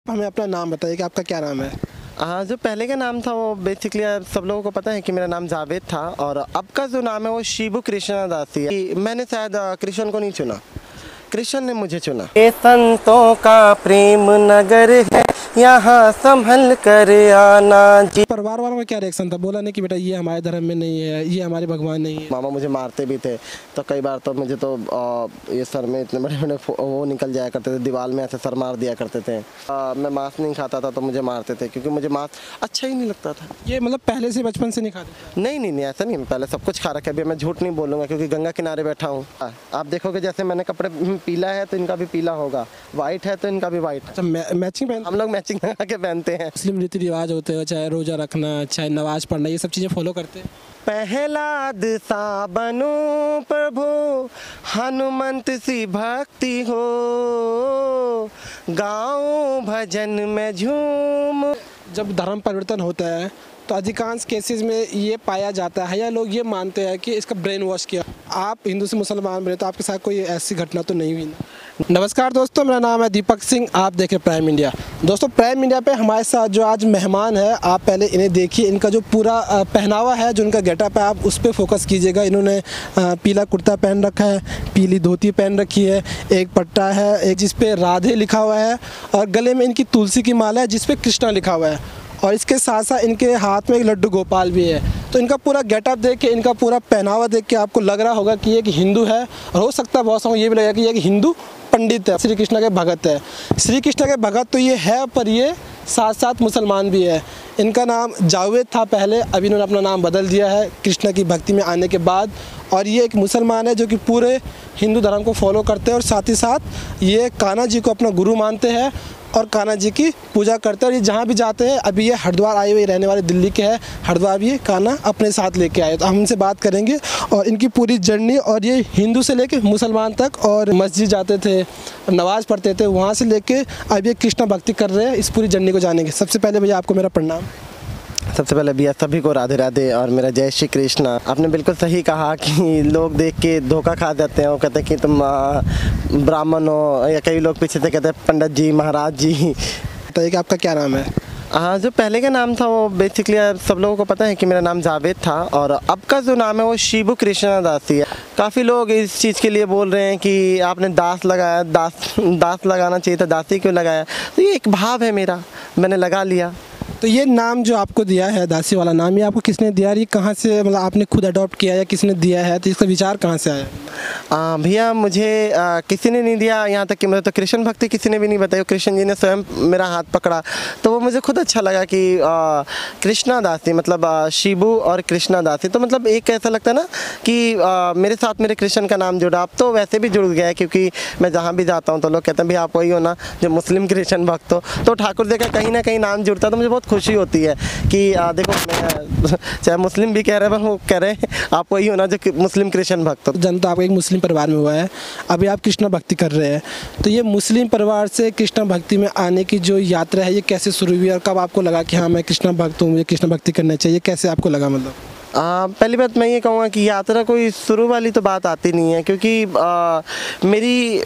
हमें अपना नाम बताइए कि आपका क्या नाम है। हाँ, जो पहले का नाम था वो बेसिकली सब लोगों को पता है कि मेरा नाम जावेद था, और अब का जो नाम है वो शिबू कृष्णा दासी है। मैंने शायद कृष्ण को नहीं चुना, कृष्ण ने मुझे चुना। ये संतों का प्रेम नगर है, यहाँ संभल कर आना जी। परिवार वालों का क्या रिएक्शन था? बोला नहीं कि बेटा ये हमारे धर्म में नहीं है, ये हमारे भगवान नहीं है? मामा मुझे मारते भी थे, तो कई बार तो मुझे तो ये सर में इतने बड़े बड़े वो निकल जाया करते थे, दीवार में ऐसे सर मार दिया करते थे। मैं मांस नहीं खाता था तो मुझे मारते थे, क्योंकि मुझे मांस अच्छा ही नहीं लगता था। ये मतलब पहले से बचपन से नहीं खाते? नहीं, ऐसा नहीं, ऐसा नहीं, पहले सब कुछ खा रखा है। अभी मैं झूठ नहीं बोलूँगा, क्योंकि गंगा किनारे बैठा हूँ। आप देखोगे जैसे मैंने कपड़े पीला है तो इनका भी पीला होगा, वाइट है तो इनका भी वाइट। अच्छा, मैचिंग पहन? हम लोग मैचिंग लगा के पहनते हैं। मुस्लिम रीति रिवाज होते हैं, चाहे रोज़ा रखना, चाहे नमाज पढ़ना, ये सब चीज़ें फॉलो करते हैं? पहला दिशा बनो प्रभु, हनुमंत सी भक्ति हो, गाओ भजन में झूम। जब धर्म परिवर्तन होता है तो अधिकांश केसेस में ये पाया जाता है या लोग ये मानते हैं कि इसका ब्रेन वॉश किया। आप हिंदू से मुसलमान बने तो आपके साथ कोई ऐसी घटना तो नहीं हुई ना? नमस्कार दोस्तों, मेरा नाम है दीपक सिंह, आप देख रहे हैं प्राइम इंडिया। दोस्तों, प्राइम इंडिया पे हमारे साथ जो आज मेहमान है, आप पहले इन्हें देखिए। इनका जो पूरा पहनावा है, जो इनका गेटअप है, आप उस पर फोकस कीजिएगा। इन्होंने पीला कुर्ता पहन रखा है, पीली धोती पहन रखी है, एक पट्टा है, एक जिस पे राधे लिखा हुआ है, और गले में इनकी तुलसी की माला है जिस पे कृष्णा लिखा हुआ है, और इसके साथ साथ इनके हाथ में एक लड्डू गोपाल भी है। तो इनका पूरा गेटअप देख के, इनका पूरा पहनावा देख के आपको लग रहा होगा कि ये एक हिंदू है, और हो सकता है बहुत सारों को ये भी लगेगा कि ये एक हिंदू पंडित है, श्री कृष्ण के भगत है। श्री कृष्ण के भगत तो ये है, पर ये साथ साथ मुसलमान भी है। इनका नाम जावेद था पहले, अभी इन्होंने अपना नाम बदल दिया है कृष्ण की भक्ति में आने के बाद। और ये एक मुसलमान है जो कि पूरे हिंदू धर्म को फॉलो करते हैं, और साथ ही साथ ये कान्हा जी को अपना गुरु मानते हैं और कान्हा जी की पूजा करते हैं। और ये जहाँ भी जाते हैं, अभी ये हरिद्वार आए हुए, रहने वाले दिल्ली के हैं, हरिद्वार भी ये कान्हा अपने साथ लेके आए। तो हम इनसे बात करेंगे और इनकी पूरी जर्नी, और ये हिंदू से लेके मुसलमान तक, और मस्जिद जाते थे, नमाज़ पढ़ते थे, वहाँ से लेके अब ये कृष्ण भक्ति कर रहे हैं, इस पूरी जर्नी को जानेंगे। सबसे पहले भैया आपको मेरा प्रणाम। सबसे पहले भैया सभी को राधे राधे और मेरा जय श्री कृष्ण। आपने बिल्कुल सही कहा कि लोग देख के धोखा खा जाते हैं, वो कहते हैं कि तुम ब्राह्मण हो, या कई लोग पीछे से कहते हैं पंडित जी, महाराज जी। बताइए कि आपका क्या नाम है। हाँ, जो पहले का नाम था वो बेसिकली सब लोगों को पता है कि मेरा नाम जावेद था, और अब का जो नाम है वो शिबू कृष्णा दासी है। काफ़ी लोग इस चीज़ के लिए बोल रहे हैं कि आपने दास लगाया, दास लगाना चाहिए था, दासी क्यों लगाया। तो ये एक भाव है मेरा, मैंने लगा लिया। तो ये नाम जो आपको दिया है, दासी वाला नाम, ये आपको किसने दिया? ये कहाँ से, मतलब आपने खुद अडॉप्ट किया या किसने दिया है? तो इसका विचार कहाँ से आया? भैया मुझे किसी ने नहीं दिया, यहाँ तक कि मुझे तो कृष्ण भक्ति किसी ने भी नहीं बताई। कृष्ण जी ने स्वयं मेरा हाथ पकड़ा, तो वो मुझे खुद अच्छा लगा कि कृष्णा दासी, मतलब शिबू और कृष्णा दासी, तो मतलब एक ऐसा लगता है ना कि मेरे साथ मेरे कृष्ण का नाम जुड़ा। अब तो वैसे भी जुड़ गया है, क्योंकि मैं जहाँ भी जाता हूँ तो लोग कहते हैं भैया आप वही हो ना जो मुस्लिम कृष्ण भक्त हो। तो ठाकुर जी का कहीं ना कहीं नाम जुड़ता है, तो मुझे बहुत खुशी होती है कि देखो, मैं चाहे मुस्लिम भी कह रहे हैं, वो कह रहे हैं आप वही हो ना जो मुस्लिम कृष्ण भक्त हो। जन्म तो आपका एक मुस्लिम परिवार में हुआ है, अभी आप कृष्ण भक्ति कर रहे हैं, तो ये मुस्लिम परिवार से कृष्ण भक्ति में आने की जो यात्रा है, ये कैसे शुरू हुई और कब आपको लगा कि हाँ मैं कृष्ण भक्त हूँ, मुझे कृष्ण भक्ति करना चाहिए? कैसे आपको लगा? मतलब पहली बात मैं ये कहूँगा कि यात्रा कोई शुरू वाली तो बात आती नहीं है, क्योंकि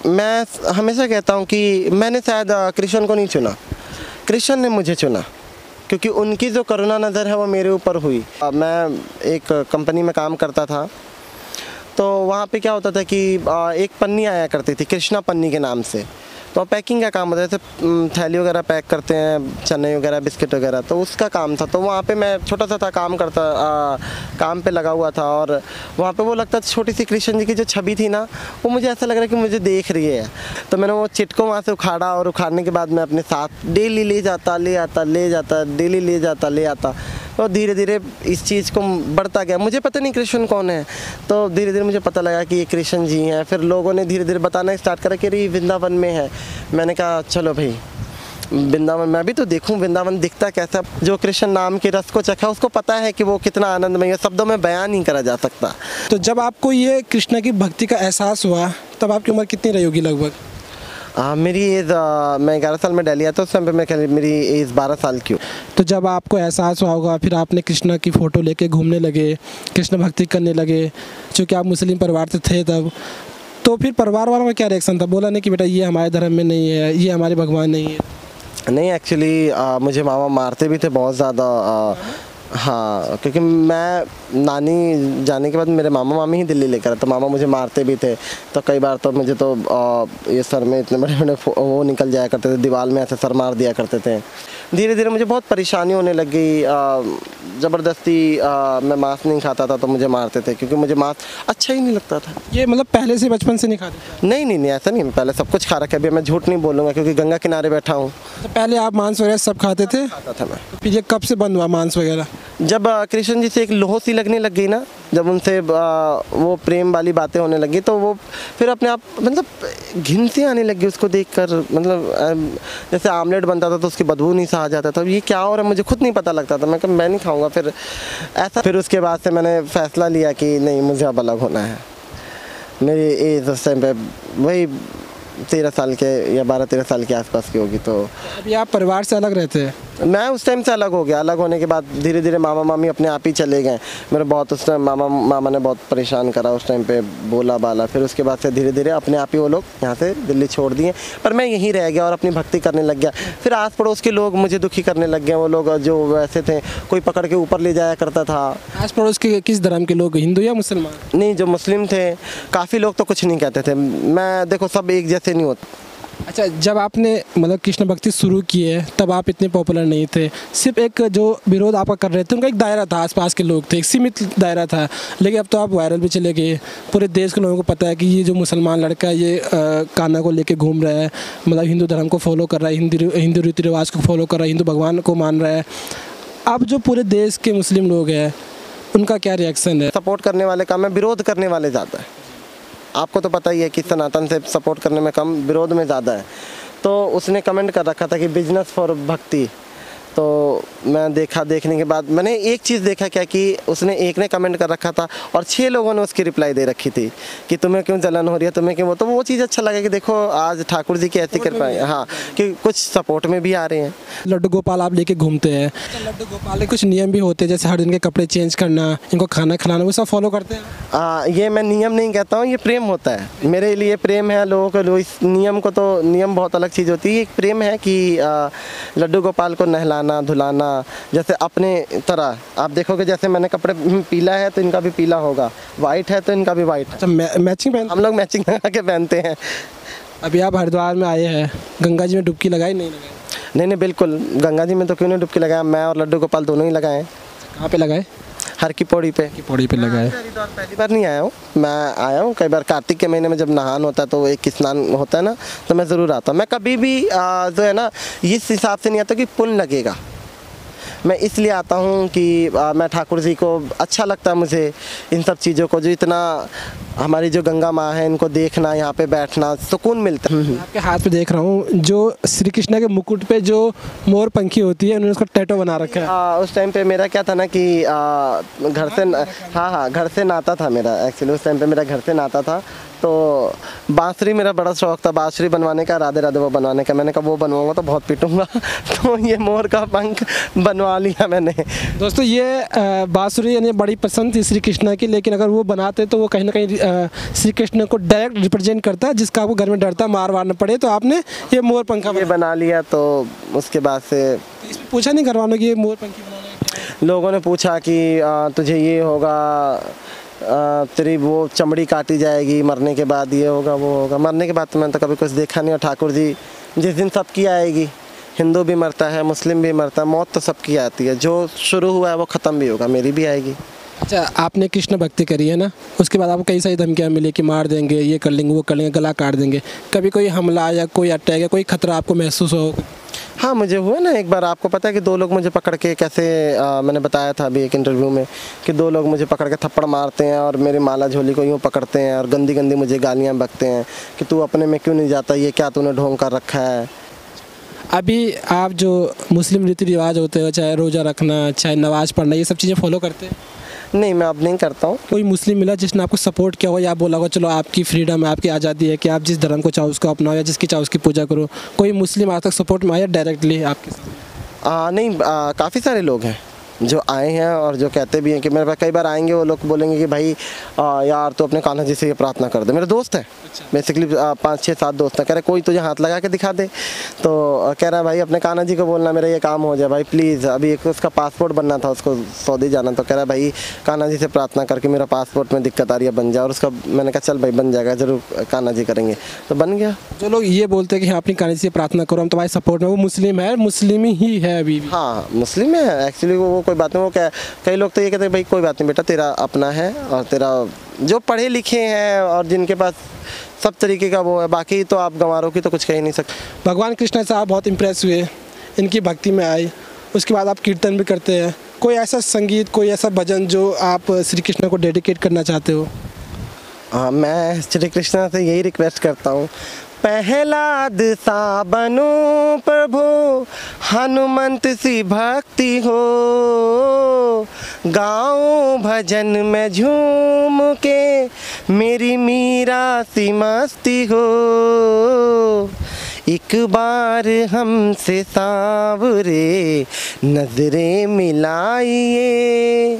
मैं हमेशा कहता हूँ कि मैंने शायद कृष्ण को नहीं चुना, कृष्ण ने मुझे चुना, क्योंकि उनकी जो करुणा नज़र है वो मेरे ऊपर हुई। मैं एक कंपनी में काम करता था, तो वहाँ पे क्या होता था कि एक पन्नी आया करती थी कृष्णा पन्नी के नाम से, तो पैकिंग का काम होता है, जैसे थैली वगैरह पैक करते हैं, चने वगैरह, बिस्किट वगैरह, तो उसका काम था। तो वहाँ पे मैं छोटा सा था, काम पे लगा हुआ था, और वहाँ पे वो लगता था छोटी सी कृष्ण जी की जो छवि थी ना, वो मुझे ऐसा लग रहा कि मुझे देख रही है। तो मैंने वो चिट को वहाँ से उखाड़ा, और उखाड़ने के बाद मैं अपने साथ डेली ले जाता, डेली ले जाता, और धीरे धीरे इस चीज़ को बढ़ता गया। मुझे पता नहीं कृष्ण कौन है, तो धीरे धीरे मुझे पता लगा कि ये कृष्ण जी हैं। फिर लोगों ने धीरे धीरे बताना स्टार्ट करा कि अरे वृंदावन में है। मैंने कहा चलो भाई वृंदावन मैं भी तो देखूं, वृंदावन दिखता कैसा। जो कृष्ण नाम के रस को चखा उसको पता है कि वो कितना आनंदमय है, शब्दों में बयान नहीं करा जा सकता। तो जब आपको ये कृष्ण की भक्ति का एहसास हुआ, तब आपकी उम्र कितनी रही होगी लगभग? मेरी एज मैं 11 साल में दिल्ली आया था, उस समय पे मेरी एज 12 साल की। तो जब आपको एहसास हुआ होगा, फिर आपने कृष्ण की फ़ोटो लेके घूमने लगे, कृष्ण भक्ति करने लगे, चूँकि आप मुस्लिम परिवार से थे तब, तो फिर परिवार वालों का क्या रिएक्शन था? बोला नहीं कि बेटा ये हमारे धर्म में नहीं है, ये हमारे भगवान नहीं है? नहीं एक्चुअली मुझे मामा मारते भी थे बहुत ज़्यादा। हाँ, क्योंकि मैं नानी जाने के बाद मेरे मामा मामी ही दिल्ली लेकर आए, तो मामा मुझे मारते भी थे। तो कई बार तो मुझे तो ये सर में इतने बड़े बड़े वो निकल जाया करते थे, दीवार में ऐसे सर मार दिया करते थे। धीरे धीरे मुझे बहुत परेशानी होने लग गई। ज़बरदस्ती मैं मांस नहीं खाता था तो मुझे मारते थे, क्योंकि मुझे मांस अच्छा ही नहीं लगता था। ये मतलब पहले से बचपन से नहीं खाते थे? नहीं नहीं नहीं, ऐसा नहीं, मैं पहले सब कुछ खा रखा है। अभी मैं झूठ नहीं बोलूँगा, क्योंकि गंगा किनारे बैठा हूँ। तो पहले आप मांस वगैरह सब खाते थे? खाता था मैं। तो फिर ये कब से बंद हुआ मांस वगैरह? जब कृष्ण जी से एक लोह सी लगने लग गई ना, जब उनसे वो प्रेम वाली बातें होने लगी, तो वो फिर अपने आप मतलब घिन सी आने लगी उसको देखकर। मतलब जैसे आमलेट बनता था तो उसकी बदबू नहीं सहा जाता था, ये क्या हो रहा है मुझे खुद नहीं पता लगता था। मैं कहा मैं नहीं खाऊंगा फिर ऐसा। फिर उसके बाद से मैंने फैसला लिया कि नहीं, मुझे अब अलग होना है। मेरी एज उस टाइम पे वही 13 साल के या 12-13 साल के आसपास की होगी। तो अभी आप परिवार से अलग रहते हैं? मैं उस टाइम से अलग हो गया। अलग होने के बाद धीरे धीरे मामा मामी अपने आप ही चले गए। मेरे बहुत उस टाइम मामा ने बहुत परेशान करा उस टाइम पे, बोला बाला। फिर उसके बाद से धीरे धीरे अपने आप ही वो लोग यहाँ से दिल्ली छोड़ दिए, पर मैं यहीं रह गया और अपनी भक्ति करने लग गया। फिर आस पड़ोस के लोग मुझे दुखी करने लग गए। वो लोग जो वैसे थे, कोई पकड़ के ऊपर ले जाया करता था। आस पड़ोस के किस धर्म के लोग, हिंदू या मुसलमान? नहीं, जो मुस्लिम थे काफ़ी लोग तो कुछ नहीं कहते थे। मैं देखो सब एक जैसे नहीं होते। अच्छा, जब आपने मतलब कृष्ण भक्ति शुरू की है तब आप इतने पॉपुलर नहीं थे। सिर्फ एक जो विरोध आपका कर रहे थे उनका एक दायरा था, आसपास के लोग थे, एक सीमित दायरा था। लेकिन अब तो आप वायरल भी चले गए। पूरे देश के लोगों को पता है कि ये जो मुसलमान लड़का है ये कान्हा को लेके घूम रहा है, मतलब हिंदू धर्म को फॉलो कर रहा है, हिंदू रीति रिवाज को फॉलो कर रहा है, हिंदू भगवान को मान रहा है। अब जो पूरे देश के मुस्लिम लोग हैं उनका क्या रिएक्शन है? सपोर्ट करने वाले कम है, विरोध करने वाले ज़्यादा है। आपको तो पता ही है कि सनातन से सपोर्ट करने में कम, विरोध में ज़्यादा है। तो उसने कमेंट कर रखा था कि बिजनेस फॉर भक्ति। तो मैं देखने के बाद मैंने एक चीज़ देखा क्या कि उसने एक ने कमेंट कर रखा था और 6 लोगों ने उसकी रिप्लाई दे रखी थी कि तुम्हें क्यों जलन हो रही है, तुम्हें क्यों। तो वो चीज़ अच्छा लगा कि देखो आज ठाकुर जी की ऐसी कृपा है। हाँ, कि कुछ सपोर्ट में भी आ रहे हैं। लड्डू गोपाल आप लेके घूमते हैं, तो लड्डू गोपाल के कुछ नियम भी होते हैं, जैसे हर दिन के कपड़े चेंज करना, इनको खाना खिलाना, वो सब फॉलो करते हैं? ये मैं नियम नहीं कहता हूँ, ये प्रेम होता है। मेरे लिए प्रेम है लोगों को। इस नियम को तो, नियम बहुत अलग चीज़ होती है। एक प्रेम है कि लड्डू गोपाल को नहलाना धुलाना, जैसे अपने तरह। आप देखोगे जैसे मैंने कपड़े पीला है तो इनका भी पीला होगा, वाइट है तो इनका भी वाइट। अच्छा, मैचिंग पहन? हम लोग मैचिंग लगा के पहनते हैं। अभी आप हरिद्वार में आए हैं, गंगा जी में डुबकी लगाई नहीं लगाई? नहीं, बिल्कुल। गंगा जी में तो क्यों नहीं डुबकी लगाया, मैं और लड्डू गोपाल दोनों ही लगाए। कहाँ पे लगाए? हर की पौड़ी पे। पौड़ी पे लगाए। पहली बार नहीं आया हूँ, मैं आया हूँ कई बार। कार्तिक के महीने में जब नहान होता है तो एक स्नान होता है ना, तो मैं ज़रूर आता हूँ। मैं कभी भी जो है ना इस हिसाब से नहीं आता कि पुण्य लगेगा। मैं इसलिए आता हूँ कि मैं ठाकुर जी को अच्छा लगता है मुझे इन सब चीज़ों को, जो इतना हमारी जो गंगा माँ है इनको देखना, यहाँ पे बैठना सुकून मिलता है। आपके हाथ पे देख रहा हूँ जो श्री कृष्ण के मुकुट पे जो मोर पंखी होती है, उन्होंने उसको टैटू बना रखा है। उस टाइम पे मेरा क्या था ना कि घर से, हाँ घर से नाता था मेरा। एक्चुअली उस टाइम पे मेरा घर से नाता था, तो बांसुरी मेरा बड़ा शौक था, बांसुरी बनवाने का, राधे राधे वो बनवाने का। मैंने कहा वो बनवाऊंगा तो बहुत पीटूंगा तो ये मोर का पंख बनवा लिया मैंने। दोस्तों, ये बांसुरी यानी बड़ी पसंद थी श्री कृष्ण की, लेकिन अगर वो बनाते तो वो कहीं ना कहीं श्री कृष्ण को डायरेक्ट रिप्रेजेंट करता है, जिसका आपको घर में डरता मार न पड़े। तो आपने ये मोर पंखा ये बना लिया। तो उसके बाद से इसमें पूछा नहीं घर वालों की ये मोर पंखी बनाना है? लोगों ने पूछा कि तुझे ये होगा, तेरी वो चमड़ी काटी जाएगी, मरने के बाद ये होगा वो होगा। मरने के बाद तो मैंने तो कभी कुछ देखा नहीं। और ठाकुर जी जिस दिन सबकी आएगी, हिंदू भी मरता है, मुस्लिम भी मरता है, मौत तो सबकी आती है। जो शुरू हुआ है वो ख़त्म भी होगा, मेरी भी आएगी। अच्छा, आपने कृष्ण भक्ति करी है ना, उसके बाद आपको कई सारी धमकियाँ मिली कि मार देंगे, ये कर लेंगे, वो कर लेंगे, गला काट देंगे। कभी कोई हमला या कोई अटैक या कोई खतरा आपको महसूस हो? हाँ, मुझे हुआ ना एक बार। आपको पता है कि 2 लोग मुझे पकड़ के कैसे, मैंने बताया था अभी एक इंटरव्यू में कि 2 लोग मुझे पकड़ के थप्पड़ मारते हैं और मेरी माला झोली को यूँ पकड़ते हैं और गंदी गंदी मुझे गालियाँ बकते हैं कि तू अपने में क्यों नहीं जाता, ये क्या तूने ढोंग कर रखा है। अभी आप जो मुस्लिम रीति रिवाज होते हैं, चाहे रोज़ा रखना, चाहे नमाज़ पढ़ना, ये सब चीज़ें फॉलो करते हैं? नहीं, मैं अब नहीं करता हूँ। कोई मुस्लिम मिला जिसने आपको सपोर्ट किया हो या बोला हो चलो आपकी फ्रीडम है, आपकी आज़ादी है कि आप जिस धर्म को चाहो उसको अपनाओ या जिसकी चाहो उसकी पूजा करो? कोई मुस्लिम आज तक सपोर्ट में आया डायरेक्टली आपके साथ? नहीं, काफ़ी सारे लोग हैं। जो आए हैं और जो कहते भी हैं कि मेरे पास कई बार आएंगे, वो लोग बोलेंगे कि भाई यार तो अपने कान्हा जी से ये प्रार्थना कर दे। मेरे दोस्त हैं बेसिकली 5 6 7 दोस्त हैं। कह रहे कोई तुझे हाथ लगा के दिखा दे, तो कह रहा है भाई अपने कान्हा जी को बोलना मेरा ये काम हो जाए भाई प्लीज़। अभी एक उसका पासपोर्ट बनना था, उसको सऊदी जाना, तो कह रहा है भाई कान्हा जी से प्रार्थना करके मेरा पासपोर्ट में दिक्कत आ रही है बन जाए। और उसका मैंने कहा चल भाई बन जाएगा ज़रूर, कान्हा जी करेंगे, तो बन गया। जो लोग ये बोलते हैं कि हाँ अपनी कान्हा जी से प्रार्थना करो, हम तुम्हारे सपोर्ट में, वो मुस्लिम है, मुस्लिम ही है अभी भी। हाँ मुस्लिम है एक्चुअली, वो कोई बात नहीं। वो क्या, कई लोग तो ये कहते हैं भाई कोई बात नहीं बेटा, तेरा अपना है और तेरा जो पढ़े लिखे हैं और जिनके पास सब तरीके का वो है, बाकी तो आप गंवारों की तो कुछ कह ही नहीं सकते। भगवान कृष्ण से आप बहुत इम्प्रेस हुए, इनकी भक्ति में आए, उसके बाद आप कीर्तन भी करते हैं। कोई ऐसा संगीत, कोई ऐसा भजन जो आप श्री कृष्ण को डेडिकेट करना चाहते हो? हाँ, मैं श्री कृष्ण से यही रिक्वेस्ट करता हूँ, पहला दिशा बनो प्रभु, हनुमंत सी भक्ति हो, गाओ भजन में झूम के, मेरी मीरा सी मस्ती हो। एक बार हमसे सांवरे नजरें मिलाइए,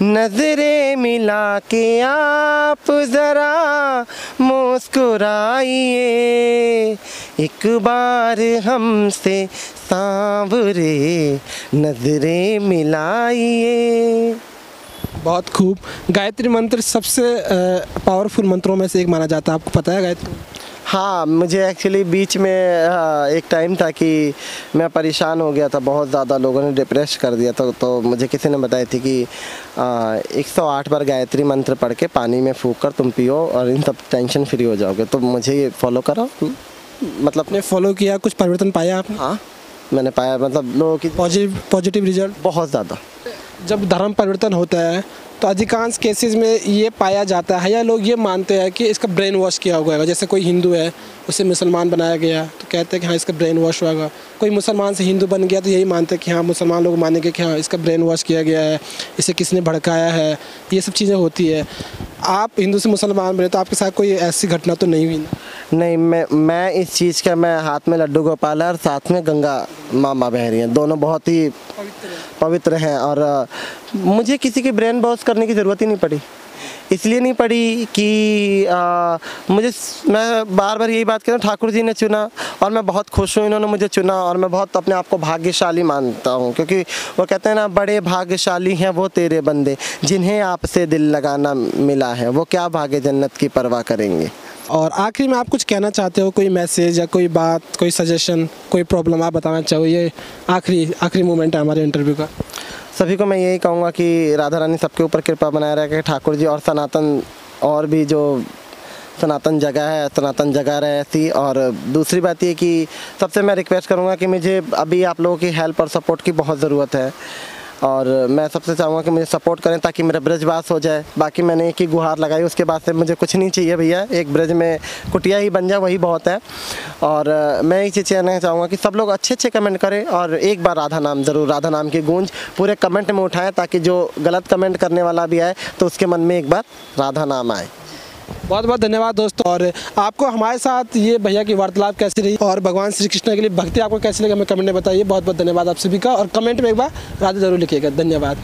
नजरें मिला के आप ज़रा मुस्कुराइए। एक बार हमसे सांवरे नजरें मिलाइए। बहुत खूब। गायत्री मंत्र सबसे पावरफुल मंत्रों में से एक माना जाता है, आपको पता है गायत्री? हाँ, मुझे एक्चुअली बीच में एक टाइम था कि मैं परेशान हो गया था बहुत ज़्यादा, लोगों ने डिप्रेस कर दिया था, तो मुझे किसी ने बताई थी कि 108 बार गायत्री मंत्र पढ़ के पानी में फूंक कर तुम पियो और इन सब टेंशन फ्री हो जाओगे। तो मुझे ये फॉलो करो। मतलब आपने फॉलो किया, कुछ परिवर्तन पाया आपने? हाँ मैंने पाया, मतलब लोगों की पॉजिटिव रिजल्ट बहुत ज़्यादा। जब धर्म परिवर्तन होता है तो अधिकांश केसेस में ये पाया जाता है या लोग ये मानते हैं कि इसका ब्रेन वॉश किया होगा। जैसे कोई हिंदू है, उसे मुसलमान बनाया गया, तो कहते हैं कि हाँ इसका ब्रेन वॉश होगा। कोई मुसलमान से हिंदू बन गया तो यही मानते हैं कि हाँ मुसलमान लोग मानेंगे कि हाँ इसका ब्रेन वॉश किया गया है, इसे किसने भड़काया है, ये सब चीज़ें होती है। आप हिंदू से मुसलमान बने तो आपके साथ कोई ऐसी घटना तो नहीं हुई ना? नहीं, मैं इस चीज़ का, मैं हाथ में लड्डू गोपाल है और साथ में गंगा मामा बह रही हैं, दोनों बहुत ही पवित्र हैं। और मुझे किसी की ब्रेन वॉश करने की ज़रूरत ही नहीं पड़ी। इसलिए नहीं पड़ी कि मैं बार बार यही बात कर रहा हूँ, ठाकुर जी ने चुना और मैं बहुत खुश हूँ इन्होंने मुझे चुना। और मैं बहुत अपने आप को भाग्यशाली मानता हूँ, क्योंकि वो कहते हैं ना, बड़े भाग्यशाली हैं वो तेरे बंदे जिन्हें आपसे दिल लगाना मिला है, वो क्या भाग्य जन्नत की परवाह करेंगे। और आखिरी में आप कुछ कहना चाहते हो, कोई मैसेज या कोई बात, कोई सजेशन, कोई प्रॉब्लम आप बताना चाहो? ये आखिरी मोमेंट है हमारे इंटरव्यू का। सभी को मैं यही कहूँगा कि राधा रानी सबके ऊपर कृपा बनाए रखे, ठाकुर जी और सनातन, और भी जो सनातन जगह है, सनातन जगह रहे ऐसी। और दूसरी बात ये कि सबसे मैं रिक्वेस्ट करूँगा कि मुझे अभी आप लोगों की हेल्प और सपोर्ट की बहुत ज़रूरत है, और मैं सबसे चाहूँगा कि मुझे सपोर्ट करें ताकि मेरा ब्रजवास हो जाए। बाकी मैंने एक ही गुहार लगाई, उसके बाद से मुझे कुछ नहीं चाहिए भैया, एक ब्रज में कुटिया ही बन जाए वही बहुत है। और मैं ये चीज़ कहना चाहूँगा कि सब लोग अच्छे अच्छे कमेंट करें और एक बार राधा नाम ज़रूर, राधा नाम की गूंज पूरे कमेंट में उठाएं, ताकि जो गलत कमेंट करने वाला भी आए तो उसके मन में एक बार राधा नाम आए। बहुत बहुत धन्यवाद दोस्तों। और आपको हमारे साथ ये भैया की वार्तालाप कैसी रही और भगवान श्री कृष्ण के लिए भक्ति आपको कैसी लगी, हमें कमेंट में बताइए। बहुत बहुत धन्यवाद आप सभी का, और कमेंट में एक बार राधे जरूर लिखिएगा। धन्यवाद।